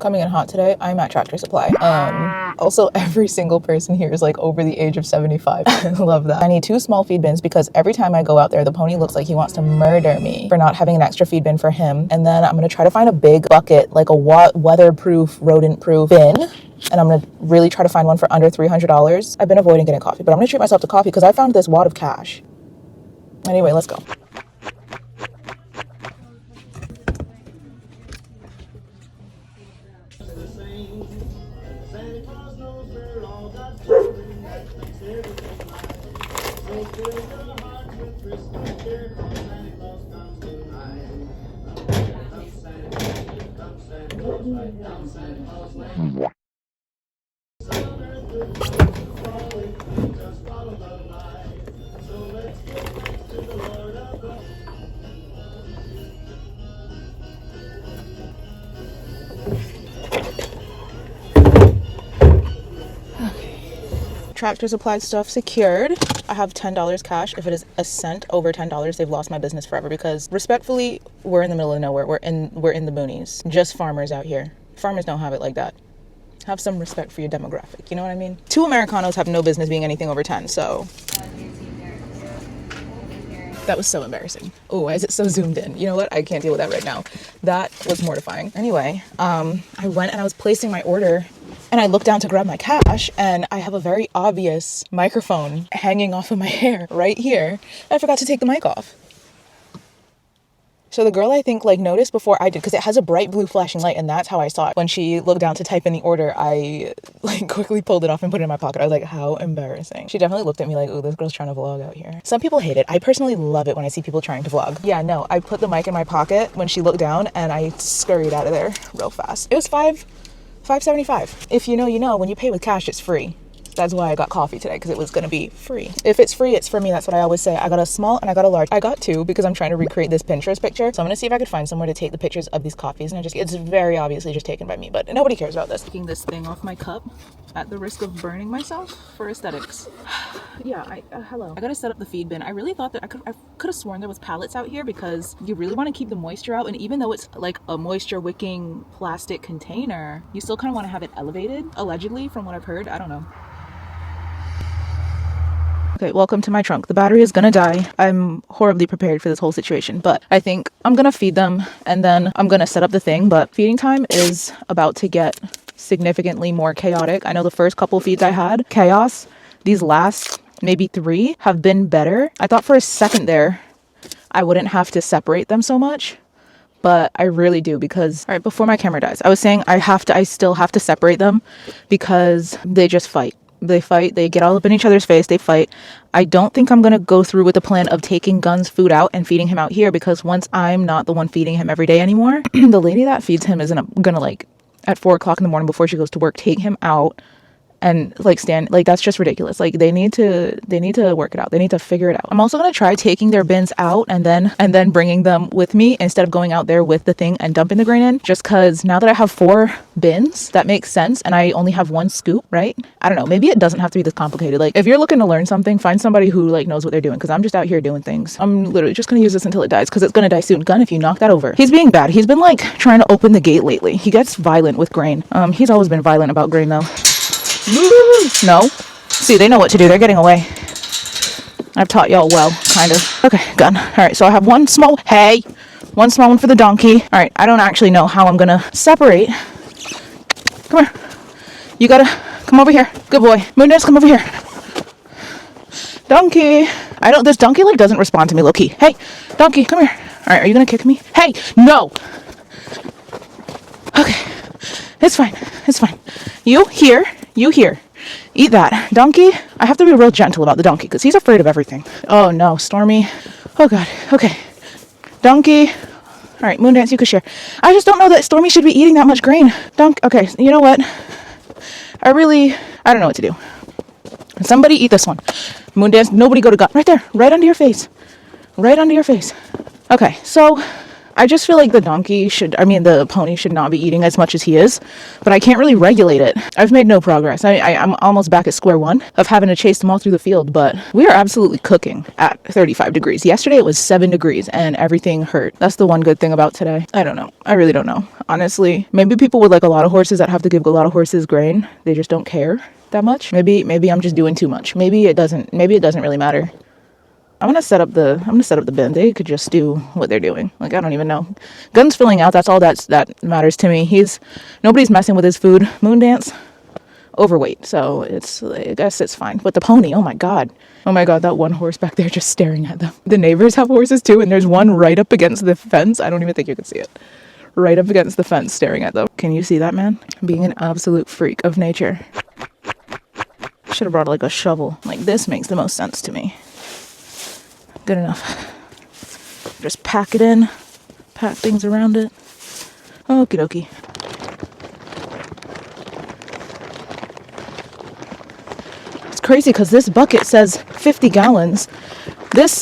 Coming in hot today, I'm at Tractor Supply. Also, every single person here is like over the age of 75. I love that. I need 2 small feed bins because every time I go out there, the pony looks like he wants to murder me for not having an extra feed bin for him. And then I'm gonna try to find a big bucket, like a weatherproof, rodent-proof bin. And I'm gonna really try to find one for under $300. I've been avoiding getting coffee, but I'm gonna treat myself to coffee because I found this wad of cash. Anyway, let's go. Tractor Supply stuff secured. I have $10 cash. If it is a cent over $10, they've lost my business forever because respectfully, we're in the middle of nowhere. We're in the boonies. Just farmers out here. Farmers don't have it like that. Have some respect for your demographic. You know what I mean? 2 Americanos have no business being anything over 10, so. That was so embarrassing. Oh, why is it so zoomed in? You know what? I can't deal with that right now. That was mortifying. Anyway, I went and I was placing my order and I looked down to grab my cash and I have a very obvious microphone hanging off of my hair right here. I forgot to take the mic off. So the girl, I think, like, noticed before I did, because it has a bright blue flashing light, and that's how I saw it. When she looked down to type in the order, I, like, quickly pulled it off and put it in my pocket. I was like, how embarrassing. She definitely looked at me like, oh, this girl's trying to vlog out here. Some people hate it. I personally love it when I see people trying to vlog. Yeah, no, I put the mic in my pocket when she looked down, and I scurried out of there real fast. It was $5.75. If you know, you know. When you pay with cash, it's free. That's why I got coffee today, because it was going to be free. If it's free, it's for me. That's what I always say. I got a small and I got a large. I got 2 because I'm trying to recreate this Pinterest picture. So I'm going to see if I could find somewhere to take the pictures of these coffees. And it's very obviously just taken by me, but nobody cares about this. Taking this thing off my cup at the risk of burning myself for aesthetics. Yeah, hello. I got to set up the feed bin. I really thought that I could have sworn there was pallets out here because you really want to keep the moisture out. And even though it's like a moisture wicking plastic container, you still kind of want to have it elevated, allegedly, from what I've heard. I don't know. Okay, welcome to my trunk. The battery is gonna die. I'm horribly prepared for this whole situation, but I think I'm gonna feed them and then I'm gonna set up the thing, but feeding time is about to get significantly more chaotic. I know the first couple feeds I had, chaos. These last maybe 3 have been better. I thought for a second there, I wouldn't have to separate them so much, but I really do because, all right, before my camera dies, I was saying I still have to separate them because they just fight. They fight, they get all up in each other's face, they fight. I don't think I'm going to go through with the plan of taking Gun's food out and feeding him out here because once I'm not the one feeding him every day anymore, the lady that feeds him isn't going to, like, at 4 o'clock in the morning before she goes to work, take him out and like stand, like, that's just ridiculous. Like, they need to work it out. They need to figure it out. I'm also going to try taking their bins out and then bringing them with me instead of going out there with the thing and dumping the grain in, just because now that I have 4 bins, that makes sense. And I only have 1 scoop, right? I don't know. Maybe it doesn't have to be this complicated. Like, if you're looking to learn something, find somebody who, like, knows what they're doing, because I'm just out here doing things. I'm literally just going to use this until it dies because it's going to die soon. Gun, if you knock that over. He's being bad. He's been, like, trying to open the gate lately. He gets violent with grain. He's always been violent about grain, though. No. See, they know what to do. They're getting away. I've taught y'all well, kind of. Okay, Gun. All right, so I have one small one for the donkey. All right, I don't actually know how I'm going to separate. Come here. You got to come over here. Good boy. Moondance, come over here. Donkey. This donkey, like, doesn't respond to me low-key. Hey, donkey, come here. All right, are you going to kick me? Hey, no. Okay, it's fine. It's fine. You here. Eat that. Donkey, I have to be real gentle about the donkey because he's afraid of everything. Oh no, Stormy. Oh god. Okay. Donkey. All right, Moondance, you can share. I just don't know that Stormy should be eating that much grain. Okay, you know what? I don't know what to do. Somebody eat this one. Moondance, nobody go to Gun. Right there. Right under your face. Okay, so I just feel like the the pony should not be eating as much as he is, but I can't really regulate it. I've made no progress. I'm almost back at square one of having to chase them all through the field, but we are absolutely cooking at 35 degrees. Yesterday it was 7 degrees and everything hurt. That's the one good thing about today. I don't know. I really don't know. Honestly, maybe people with like a lot of horses that have to give a lot of horses grain, they just don't care that much. Maybe I'm just doing too much. Maybe it doesn't really matter. I'm gonna set up the bin. They could just do what they're doing. Like, I don't even know. Gun's filling out. That's all that matters to me. Nobody's messing with his food. Moondance, overweight. So I guess it's fine. But the pony, oh my god, that one horse back there just staring at them. The neighbors have horses too, and there's one right up against the fence. I don't even think you can see it. Right up against the fence, staring at them. Can you see that, man? Being an absolute freak of nature. Should have brought like a shovel. Like, this makes the most sense to me. Good enough. Just pack it in, pack things around it. Okie dokie. It's crazy because this bucket says 50 gallons. This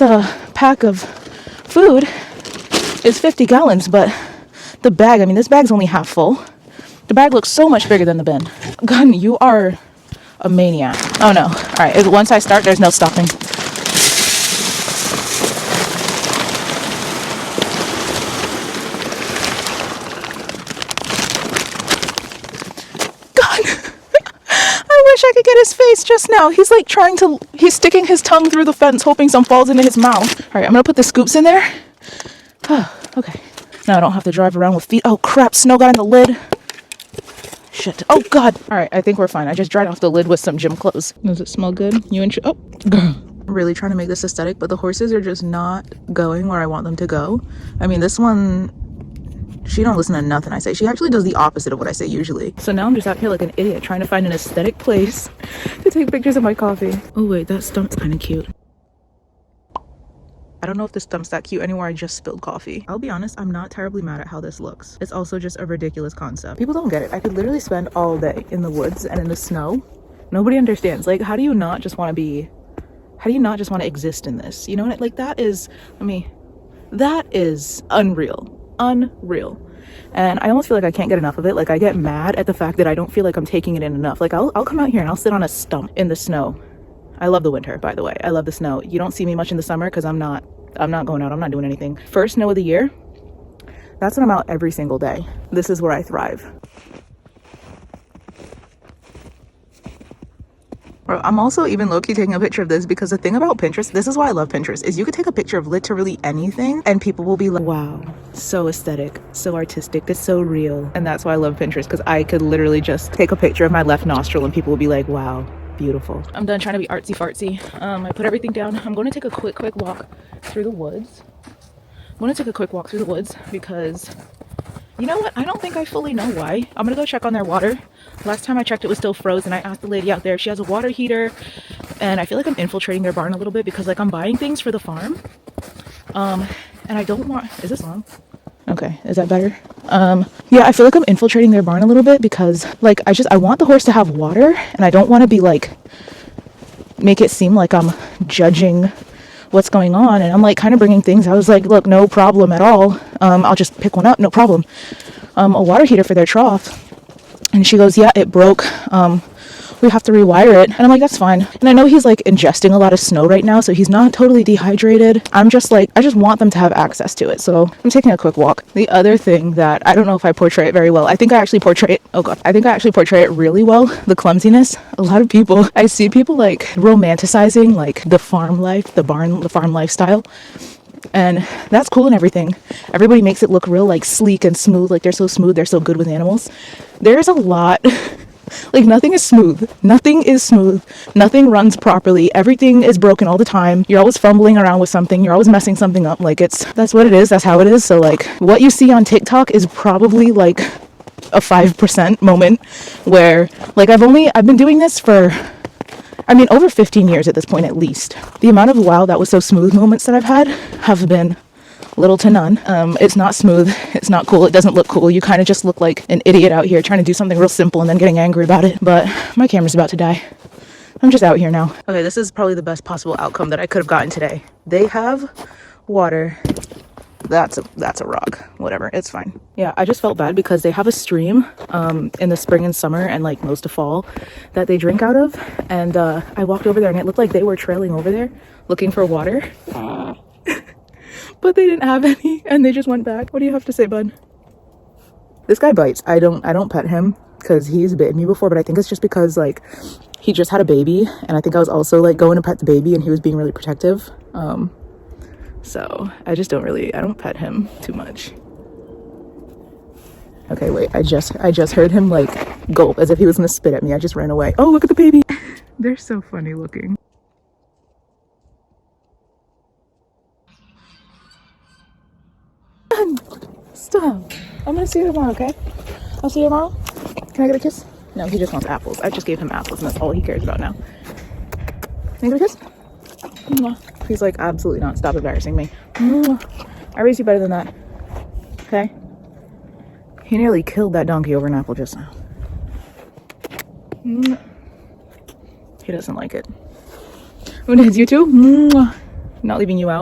pack of food is 50 gallons, but the bag, this bag's only half full. The bag looks so much bigger than the bin. Gun, you are a maniac. Oh no. Alright, once I start, there's no stopping. I could get his face just now. He's like he's sticking his tongue through the fence, hoping some falls into his mouth. All right, I'm gonna put the scoops in there. Okay. Now I don't have to drive around with feet. Oh crap, snow got in the lid. Shit. Oh god. All right, I think we're fine. I just dried off the lid with some gym clothes. Does it smell good? I'm really trying to make this aesthetic, but the horses are just not going where I want them to go. This one, she don't listen to nothing I say. She actually does the opposite of what I say usually. So now I'm just out here like an idiot trying to find an aesthetic place to take pictures of my coffee. Oh wait, that stump's kind of cute. I don't know if this stump's that cute anymore. I just spilled coffee. I'll be honest, I'm not terribly mad at how this looks. It's also just a ridiculous concept. People don't get it. I could literally spend all day in the woods and in the snow. Nobody understands. Like, how do you not just want to exist in this? You know what? Like, that is unreal. Unreal. And I almost feel like I can't get enough of it. Like, I get mad at the fact that I don't feel like I'm taking it in enough. Like, I'll come out here and I'll sit on a stump in the snow. I love the winter, by the way. I love the snow. You don't see me much in the summer because I'm not going out. I'm not doing anything. First snow of the year, that's when I'm out every single day. This is where I thrive. Bro, I'm also even low-key taking a picture of this because the thing about Pinterest, this is why I love Pinterest, is you could take a picture of literally anything and people will be like, wow, so aesthetic, so artistic, it's so real. And that's why I love Pinterest, because I could literally just take a picture of my left nostril and people will be like, wow, beautiful. I'm done trying to be artsy fartsy. I put everything down. I'm going to take a quick walk through the woods. Because you know what? I don't think I fully know why. I'm gonna go check on their water. Last time I checked, it was still frozen. I asked the lady out there. She has a water heater, and I feel like I'm infiltrating their barn a little bit because, like, I'm buying things for the farm. And I don't want. Is this on? Okay, is that better? Yeah, I feel like I'm infiltrating their barn a little bit because, like, I want the horse to have water, and I don't want to be like make it seem like I'm judging what's going on, and I'm like kind of bringing things. I was like, look, no problem at all. I'll just pick one up, no problem. A water heater for their trough. And she goes, yeah, it broke. We have to rewire it. And I'm like, that's fine. And I know he's like ingesting a lot of snow right now, so he's not totally dehydrated. I'm just like, I just want them to have access to it. So I'm taking a quick walk. The other thing that I don't know if I portray it very well. I think I actually portray it really well. The clumsiness. A lot of people, I see people like romanticizing like the farm life, the farm lifestyle. And that's cool and everything. Everybody makes it look real like sleek and smooth. Like they're so smooth. They're so good with animals. There's a lot. Like nothing is smooth. Nothing runs properly. Everything is broken all the time. You're always fumbling around with something. You're always messing something up. Like that's what it is. That's how it is. So like what you see on TikTok is probably like a 5% moment where like I've been doing this for over 15 years at this point at least. The amount of wow, that was so smooth moments that I've had have been little to none. It's not smooth. It's not cool. It doesn't look cool. You kind of just look like an idiot out here trying to do something real simple and then getting angry about it. But my camera's about to die. I'm just out here now. Okay, this is probably the best possible outcome that I could have gotten today. They have water. that's a rock. Whatever, it's fine. Yeah, I just felt bad because they have a stream in the spring and summer and like most of fall that they drink out of, and I walked over there and it looked like they were trailing over there looking for water. But they didn't have any and they just went back. What do you have to say, bud? This guy bites. I don't pet him because he's bitten me before, but I think it's just because like he just had a baby and I think I was also like going to pet the baby and he was being really protective. So I don't pet him too much. Okay, wait, I just heard him like gulp as if he was gonna spit at me. I just ran away. Oh, look at the baby. They're so funny looking. Stop. I'm gonna see you tomorrow, okay? I'll see you tomorrow. Can I get a kiss? No, he just wants apples. I just gave him apples and that's all he cares about now. Can I get a kiss? He's like, absolutely not. Stop embarrassing me. I raised you better than that. Okay? He nearly killed that donkey over an apple just now. He doesn't like it. Who does? You too? Not leaving you out.